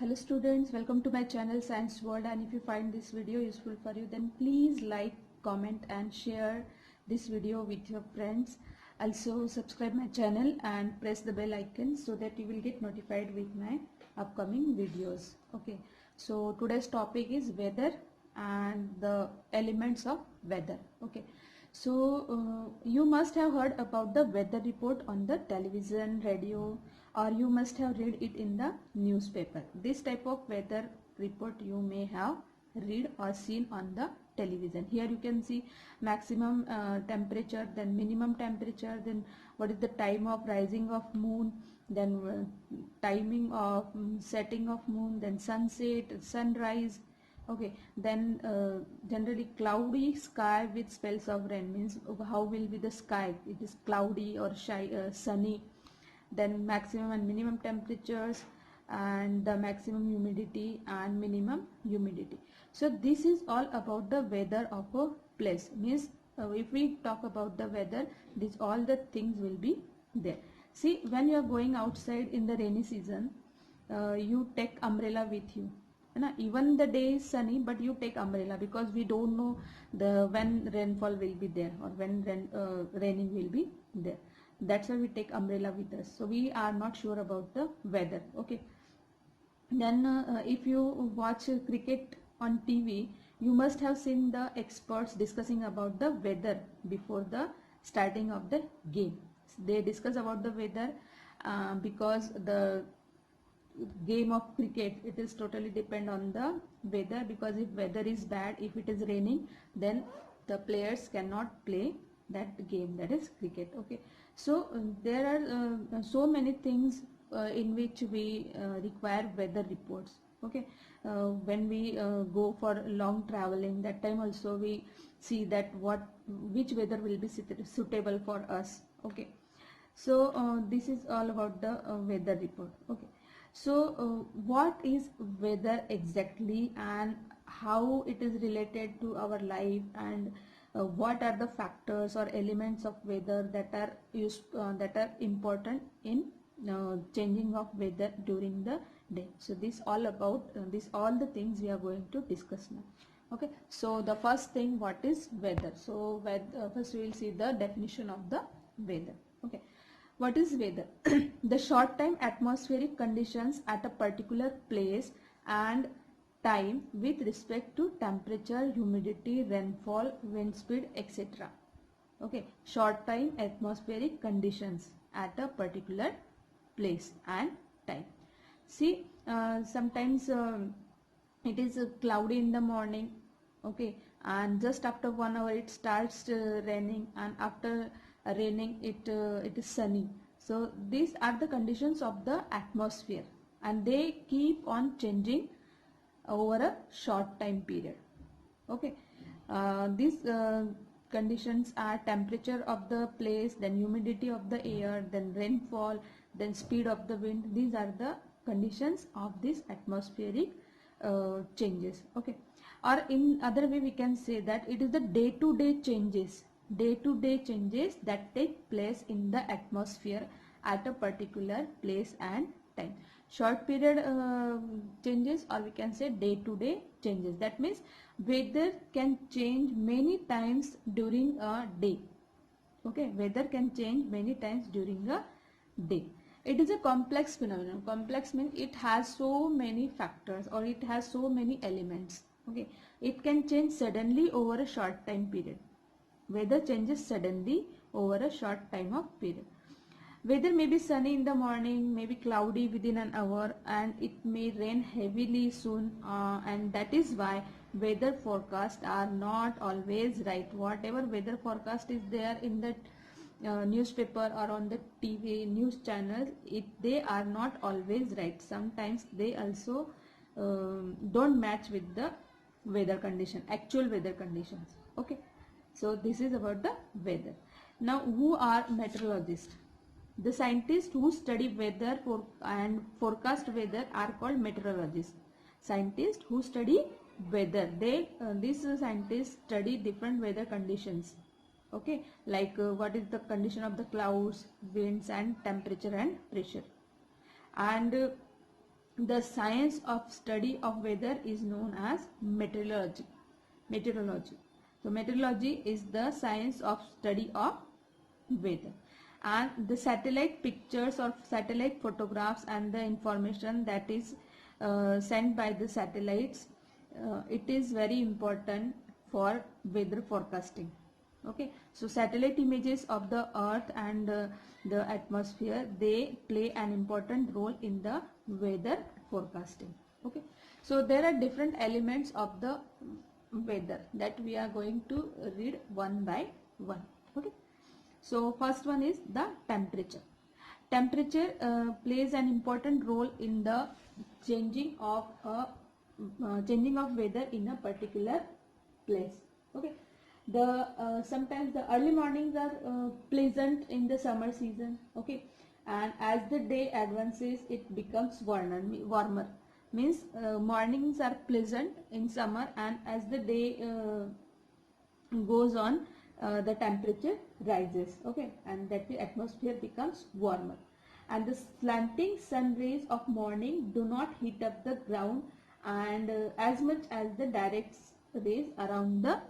Hello students, welcome to my channel Science World, and if you find this video useful for you, then please like, comment and share this video with your friends. Also subscribe my channel and press the bell icon so that you will get notified with my upcoming videos. Okay, so today's topic is weather and the elements of weather. Okay, so you must have heard about the weather report on the television, radio, or you must have read it in the newspaper. This type of weather report you may have read or seen on the television. Here you can see maximum temperature, then minimum temperature, then what is the time of rising of moon, then timing of setting of moon, then sunset, sunrise. Okay, then generally cloudy sky with spells of rain, means how will be the sky, it is cloudy or sunny. Then maximum and minimum temperatures and the maximum humidity and minimum humidity. So this is all about the weather of a place, means if we talk about the weather, these all the things will be there. See, when you are going outside in the rainy season, you take umbrella with you. Even the day is sunny, but you take umbrella because we don't know when rainfall will be there or when raining will be there. That's why we take umbrella with us, so we are not sure about the weather. Okay, then if you watch cricket on TV, you must have seen the experts discussing about the weather before the starting of the game. They discuss about the weather because the game of cricket, it is totally depend on the weather, because if weather is bad, if it is raining, then the players cannot play that game, that is cricket. Okay, so there are so many things in which we require weather reports. Okay, when we go for long traveling, that time also we see that which weather will be suitable for us. Okay, so this is all about the weather report. Okay, so what is weather exactly and how it is related to our life, and what are the factors or elements of weather that are that are important in changing of weather during the day. So this all about this all the things we are going to discuss now. Okay, so the first thing, what is weather? So first we will see the definition of the weather. Okay, what is weather? The short time atmospheric conditions at a particular place and time with respect to temperature, humidity, rainfall, wind speed, etc. Okay, short time atmospheric conditions at a particular place and time. See, sometimes it is cloudy in the morning. Okay, and just after 1 hour it starts raining, and after raining it is sunny. So these are the conditions of the atmosphere, and they keep on changing over a short time period. Okay, these conditions are temperature of the place, then humidity of the air, then rainfall, then speed of the wind. These are the conditions of these atmospheric changes. Okay, or in other way we can say that it is the day-to-day changes that take place in the atmosphere at a particular place and time. Short period changes, or we can say day-to-day changes. That means weather can change many times during a day. Okay, weather can change many times during a day. It is a complex phenomenon. Complex means it has so many factors, or it has so many elements. Okay, it can change suddenly over a short time period. Weather changes suddenly over a short time of period. Weather may be sunny in the morning, may be cloudy within an hour, and it may rain heavily soon, and that is why weather forecasts are not always right. Whatever weather forecast is there in the newspaper or on the TV news channels, they are not always right. Sometimes they also don't match with the weather condition, actual weather conditions. Okay, so this is about the weather. Now, who are meteorologists? The scientists who study weather and forecast weather are called meteorologists. Scientists who study weather, these scientists study different weather conditions. Okay, like what is the condition of the clouds, winds, and temperature and pressure. And The science of study of weather is known as meteorology. Meteorology. So meteorology is the science of study of weather. And the satellite pictures or satellite photographs and the information that is sent by the satellites, it is very important for weather forecasting. Okay, so satellite images of the earth and the atmosphere, they play an important role in the weather forecasting. Okay, so there are different elements of the weather that we are going to read one by one. Okay, so first one is the temperature. Temperature plays an important role in the changing of weather in a particular place. Okay, the sometimes the early mornings are pleasant in the summer season. Okay, and as the day advances, it becomes warmer. Means mornings are pleasant in summer, and as the day goes on, the temperature rises. Okay, and that the atmosphere becomes warmer, and the slanting sun rays of morning do not heat up the ground and as much as the direct rays around the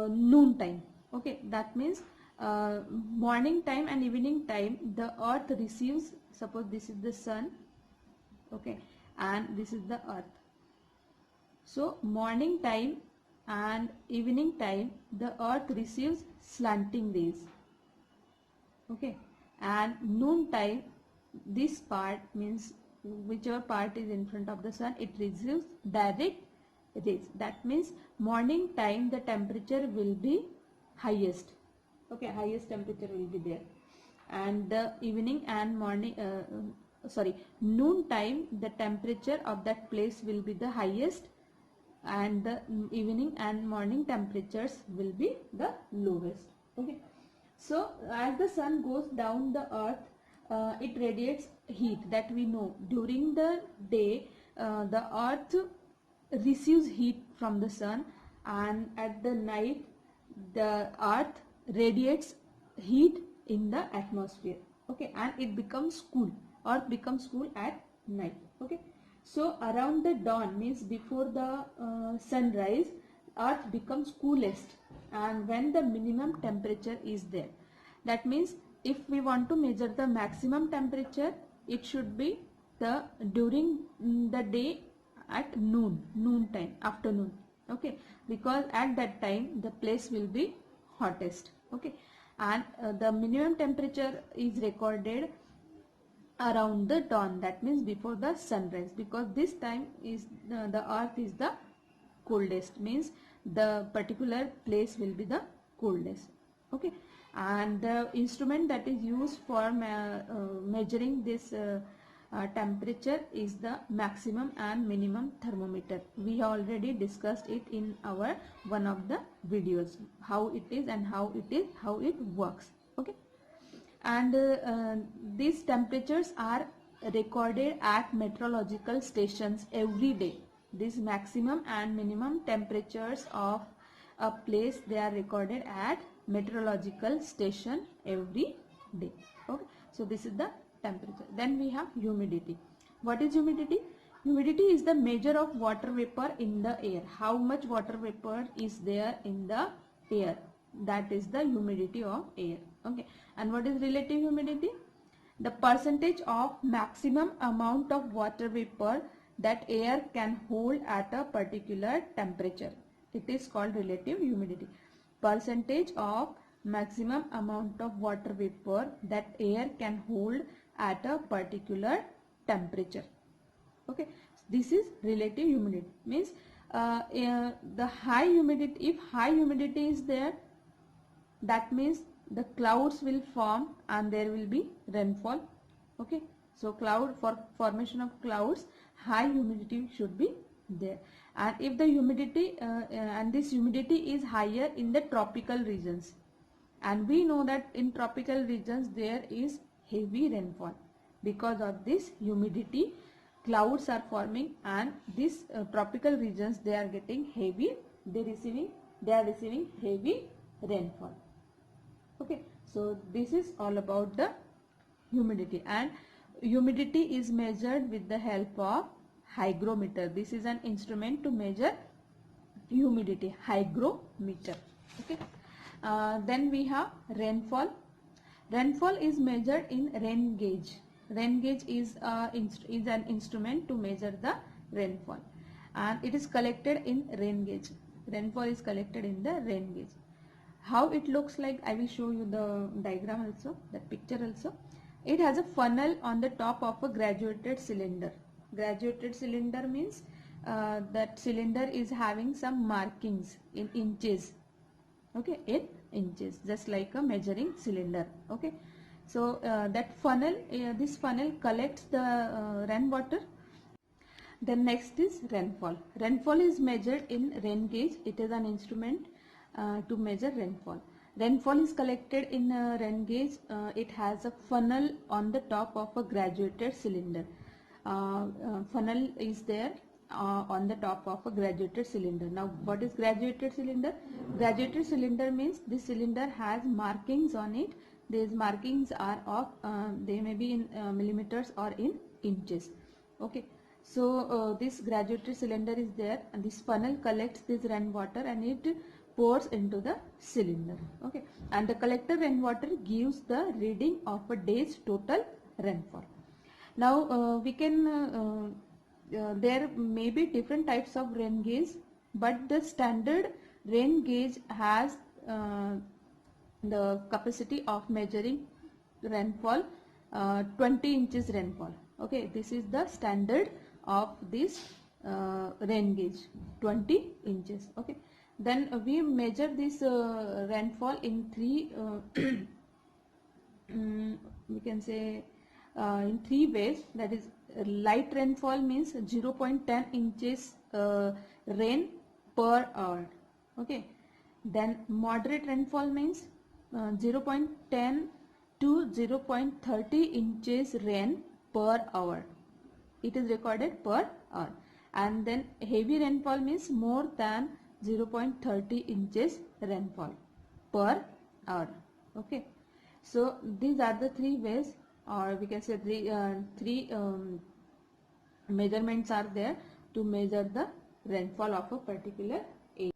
noon time. Okay, that means morning time and evening time the earth receives, suppose this is the sun, okay, and this is the earth. So morning time and evening time the earth receives slanting rays. Okay, and noon time, this part means whichever part is in front of the sun, it receives direct rays. That means morning time the temperature will be highest. Okay, highest temperature will be there, and the evening and morning noon time the temperature of that place will be the highest, and the evening and morning temperatures will be the lowest. Okay, so as the sun goes down the earth, it radiates heat, that we know. During the day the earth receives heat from the sun, and at the night the earth radiates heat in the atmosphere. Okay, and it becomes cool. Earth becomes cool at night. Okay, so around the dawn, means before the sunrise, earth becomes coolest, and when the minimum temperature is there. That means if we want to measure the maximum temperature, it should be the during the day at noon time, afternoon. Okay, because at that time the place will be hottest. Okay, and the minimum temperature is recorded around the dawn, that means before the sunrise, because this time is the earth is the coldest, means the particular place will be the coldest. Okay, and the instrument that is used for measuring this temperature is the maximum and minimum thermometer. We already discussed it in our one of the videos, how it is and how it works. Okay, and these temperatures are recorded at meteorological stations every day. These maximum and minimum temperatures of a place, they are recorded at meteorological station every day. Okay, so this is the temperature. Then we have humidity. What is humidity? Humidity is the measure of water vapor in the air. How much water vapor is there in the air? That is the humidity of air. Okay, and what is relative humidity? The percentage of maximum amount of water vapor that air can hold at a particular temperature. It is called relative humidity. Percentage of maximum amount of water vapor that air can hold at a particular temperature. Okay, this is relative humidity. Means the high humidity, if high humidity is there, that means the clouds will form and there will be rainfall. Okay, so for formation of clouds, high humidity should be there. And if the humidity and this humidity is higher in the tropical regions, and we know that in tropical regions there is heavy rainfall. Because of this humidity, clouds are forming, and these tropical regions, they are getting heavy, they are receiving heavy rainfall. Okay, so this is all about the humidity. And humidity is measured with the help of hygrometer. This is an instrument to measure humidity, hygrometer. Okay. Then we have rainfall. Rainfall is measured in rain gauge. Rain gauge is an instrument to measure the rainfall, and it is collected in rain gauge. Rainfall is collected in the rain gauge. How it looks like, I will show you the diagram also, that picture also. It has a funnel on the top of a graduated cylinder. Graduated cylinder means that cylinder is having some markings in inches. Okay, in inches, just like a measuring cylinder. Okay, so that funnel, this funnel collects the rainwater. Then next is rainfall. Rainfall is measured in rain gauge. It is an instrument to measure rainfall. Rainfall is collected in a rain gauge. It has a funnel on the top of a graduated cylinder. Funnel is there on the top of a graduated cylinder. Now, what is graduated cylinder? Graduated cylinder means this cylinder has markings on it. These markings are of they may be in millimeters or in inches. Okay, so this graduated cylinder is there, and this funnel collects this rainwater and it pours into the cylinder. Okay, and the collector rainwater gives the reading of a day's total rainfall. Now we can there may be different types of rain gauge, but the standard rain gauge has the capacity of measuring rainfall 20 inches rainfall. Okay, this is the standard of this rain gauge, 20 inches. Okay, then we measure this rainfall in three we can say in three ways. That is, light rainfall means 0.10 inches rain per hour. Okay, then moderate rainfall means 0.10 to 0.30 inches rain per hour. It is recorded per hour. And then heavy rainfall means more than 0.30 inches rainfall per hour. Okay, so these are the three ways, or we can say three measurements are there to measure the rainfall of a particular area.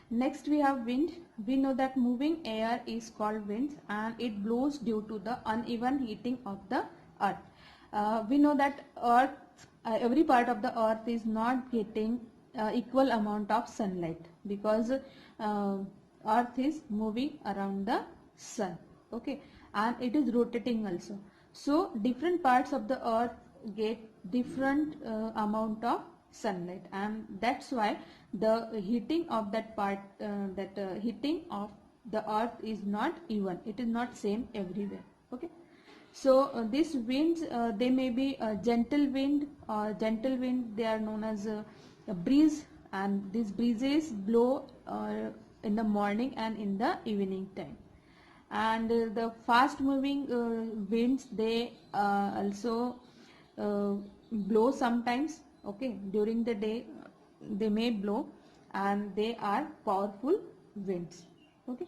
Next we have wind. We know that moving air is called wind, and it blows due to the uneven heating of the earth. We know that earth, every part of the earth is not getting equal amount of sunlight, because earth is moving around the sun. Okay, and it is rotating also. So different parts of the earth get different amount of sunlight, and that's why the heating of that part, heating of the earth is not even. It is not same everywhere. Okay, so these winds, they may be a gentle wind, or gentle wind, they are known as a breeze, and these breezes blow in the morning and in the evening time. And the fast moving winds, they also blow sometimes. Okay, during the day they may blow, and they are powerful winds. Okay,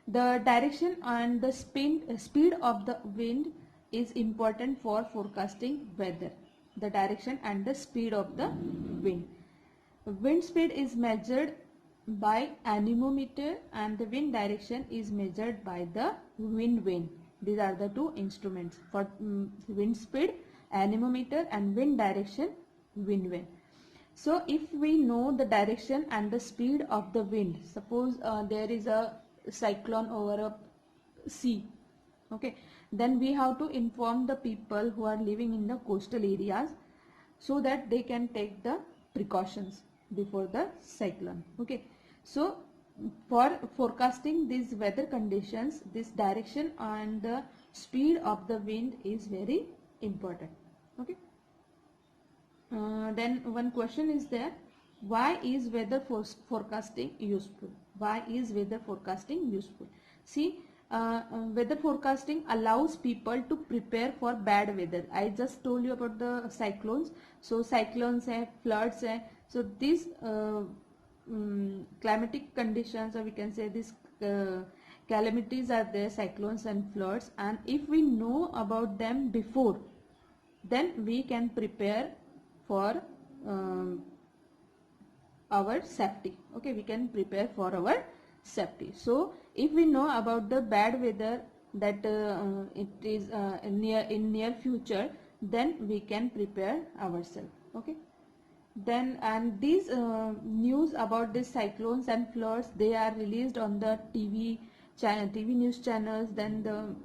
the direction and the speed of the wind is important for forecasting weather. The direction and the speed of the wind. Wind speed is measured by anemometer, and the wind direction is measured by the wind vane. These are the two instruments for wind speed, anemometer, and wind direction, wind vane. So if we know the direction and the speed of the wind, suppose there is a cyclone over a sea. Okay, then we have to inform the people who are living in the coastal areas, so that they can take the precautions before the cyclone. Okay, so for forecasting these weather conditions, this direction and the speed of the wind is very important. Okay, then one question is there: why is weather forecasting useful? Why is weather forecasting useful? See, weather forecasting allows people to prepare for bad weather. I just told you about the cyclones. So cyclones hai, floods hai. So these climatic conditions, or we can say these calamities are there, cyclones and floods, and if we know about them before, then we can prepare for our safety. Okay, we can prepare for our safety. So if we know about the bad weather that it is in near future, then we can prepare ourselves. Okay, then and these news about these cyclones and floods, they are released on the TV news channels, then the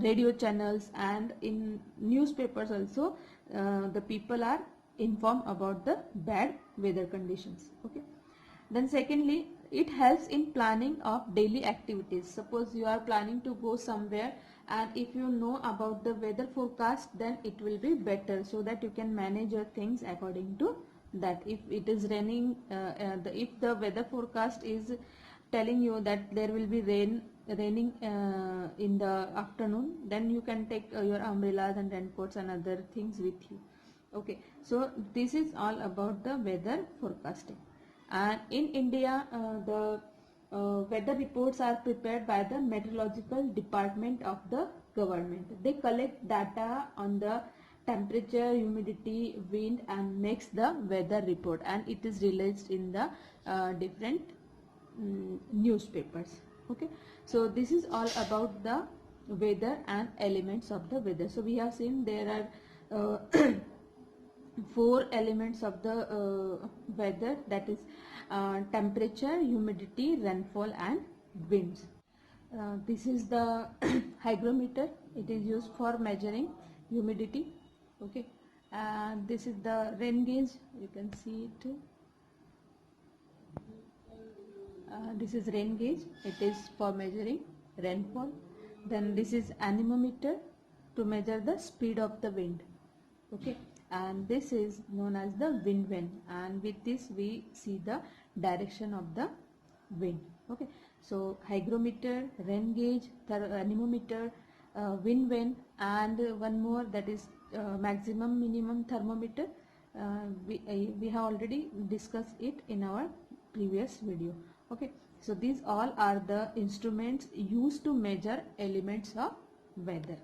radio channels, and in newspapers also. The people are informed about the bad weather conditions. Okay, then secondly, it helps in planning of daily activities. Suppose you are planning to go somewhere, and if you know about the weather forecast, then it will be better, so that you can manage your things according to that. If it is raining, if the weather forecast is telling you that there will be raining in the afternoon, then you can take your umbrellas and raincoats and other things with you. Okay, so this is all about the weather forecasting. And in India, the weather reports are prepared by the meteorological department of the government. They collect data on the temperature, humidity, wind, and makes the weather report, and it is released in the different newspapers. Okay, so this is all about the weather and elements of the weather. So we have seen there are four elements of the weather, that is temperature, humidity, rainfall, and winds. This is the hygrometer. It is used for measuring humidity. Okay, and this is the rain gauge. You can see it. This is rain gauge. It is for measuring rainfall. Then this is anemometer to measure the speed of the wind. Okay, and this is known as the wind vane, and with this we see the direction of the wind. Okay, so hygrometer, rain gauge, anemometer, wind vane, and one more, that is maximum minimum thermometer. We have already discussed it in our previous video. Okay, so these all are the instruments used to measure elements of weather.